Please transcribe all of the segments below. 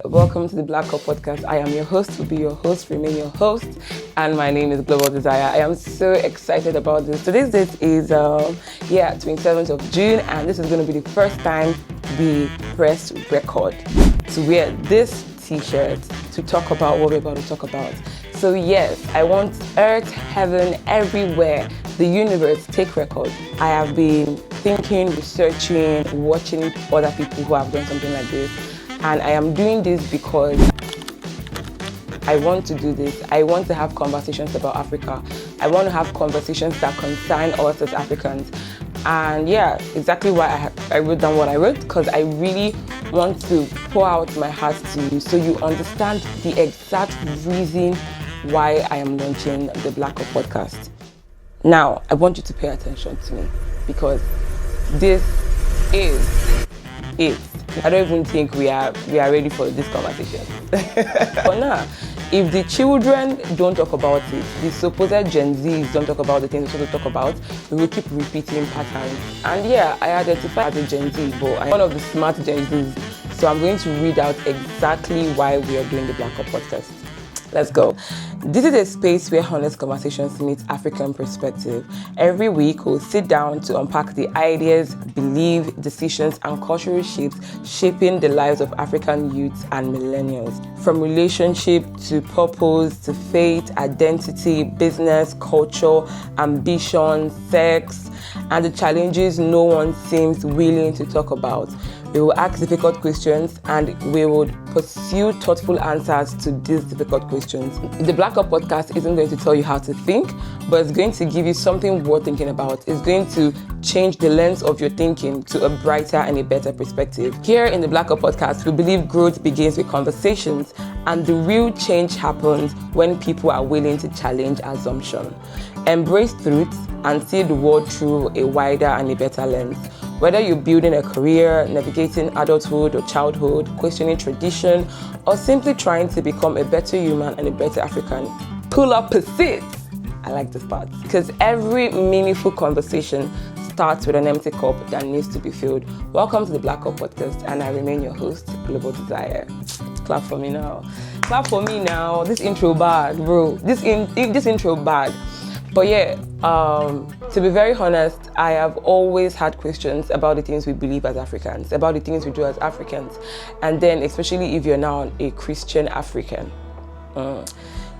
Welcome to the Black Cup Podcast. I am your host, will be your host, remain your host, and my name is Global Desire. I am so excited about this. Today's date is 27th of June, and this is going to be the first time we press record to wear this t-shirt to talk about what we're about to talk about. So yes, I want earth, heaven, everywhere, the universe, take record. I have been thinking, researching, watching other people who have done something like this. And I am doing this because I want to do this. I want to have conversations about Africa. I want to have conversations that concern us as Africans. And yeah, exactly why I wrote down what I wrote, because I really want to pour out my heart to you so you understand the exact reason why I am launching the Black Cup Podcast. Now, I want you to pay attention to me because this is it. I don't even think we are ready for this conversation. But now, if the children don't talk about it, the supposed Gen Zs don't talk about the things we're supposed to talk about, we will keep repeating patterns. And yeah, I identify as a Gen Z, but I'm one of the smart Gen Zs. So I'm going to read out exactly why we are doing the Black Cup Podcast. Let's go. This is a space where honest conversations meet African perspective. Every week, we'll sit down to unpack the ideas, beliefs, decisions, and cultural shifts shaping the lives of African youths and millennials. From relationship to purpose to faith, identity, business, culture, ambition, sex, and the challenges no one seems willing to talk about. We will ask difficult questions and we will pursue thoughtful answers to these difficult questions. The Black Cup Podcast isn't going to tell you how to think, but it's going to give you something worth thinking about. It's going to change the lens of your thinking to a brighter and a better perspective. Here in the Black Cup Podcast, we believe growth begins with conversations, and the real change happens when people are willing to challenge assumption, embrace truth, and see the world through a wider and a better lens. Whether you're building a career, navigating adulthood or childhood, questioning tradition, or simply trying to become a better human and a better African, pull up a seat. I like this part because every meaningful conversation starts with an empty cup that needs to be filled. Welcome to the Black Cup Podcast, and I remain your host, Global Desire. Clap for me now. Clap for me now. This intro bad, bro. This intro bad. But yeah, to be very honest, I have always had questions about the things we believe as Africans, about the things we do as Africans, and then especially if you're now a Christian African.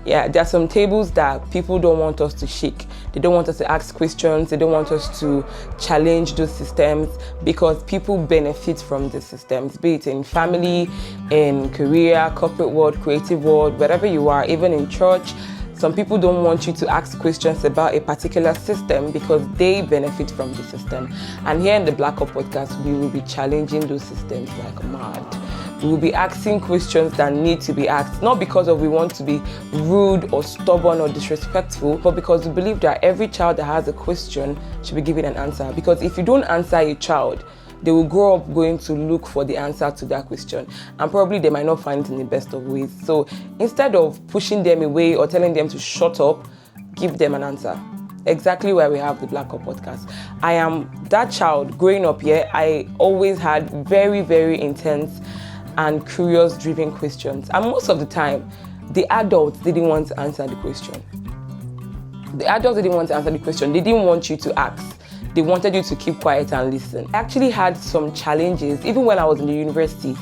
Yeah, there are some tables that people don't want us to shake. They don't want us to ask questions. They don't want us to challenge those systems because people benefit from the systems, be it in family, in career, corporate world, creative world, wherever you are, even in church. Some people don't want you to ask questions about a particular system because they benefit from the system. And here in the Black Cup Podcast, we will be challenging those systems like mad. We will be asking questions that need to be asked, not because we want to be rude or stubborn or disrespectful, but because we believe that every child that has a question should be given an answer. Because if you don't answer a child, they will grow up going to look for the answer to that question, and probably they might not find it in the best of ways. So instead of pushing them away or telling them to shut up, give them an answer. Exactly why we have the Black Cup Podcast. I am that child growing up here. I always had very, very intense and curious driven questions, and most of the time the adults didn't want to answer the question. They didn't want you to ask. They wanted you to keep quiet and listen. I actually had some challenges, even when I was in the university,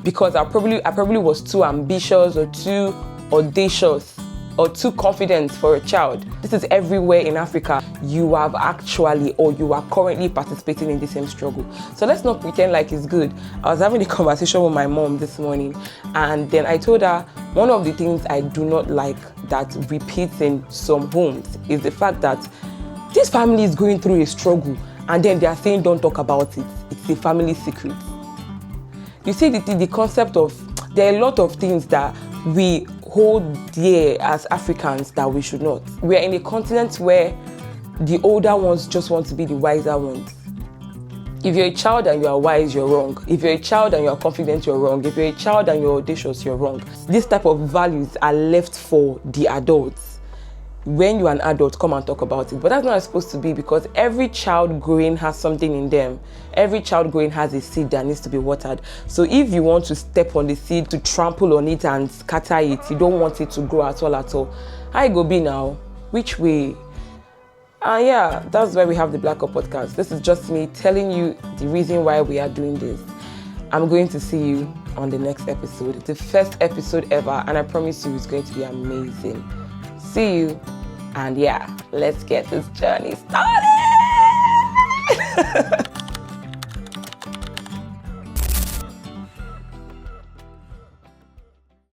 because I probably was too ambitious or too audacious or too confident for a child. This is everywhere in Africa. You have actually or you are currently participating in the same struggle. So let's not pretend like it's good. I was having a conversation with my mom this morning, and then I told her one of the things I do not like that repeats in some homes is the fact that this family is going through a struggle and then they are saying don't talk about it. It's a family secret. You see the concept of, there are a lot of things that we hold dear as Africans that we should not. We are in a continent where the older ones just want to be the wiser ones. If you're a child and you are wise, you're wrong. If you're a child and you are confident, you're wrong. If you're a child and you're audacious, you're wrong. These type of values are left for the adults. when you're an adult, come and talk about it. But that's not how it's supposed to be, because every child growing has something in them. Every child growing has a seed that needs to be watered. So if you want to step on the seed, to trample on it and scatter it, you don't want it to grow at all. How it go be now? Which way? Yeah, that's why we have the Black Up podcast. This is just me telling you the reason why we are doing this. I'm going to see you on the next episode. It's the first episode ever, and I promise you it's going to be amazing. See you, and yeah, let's get this journey started.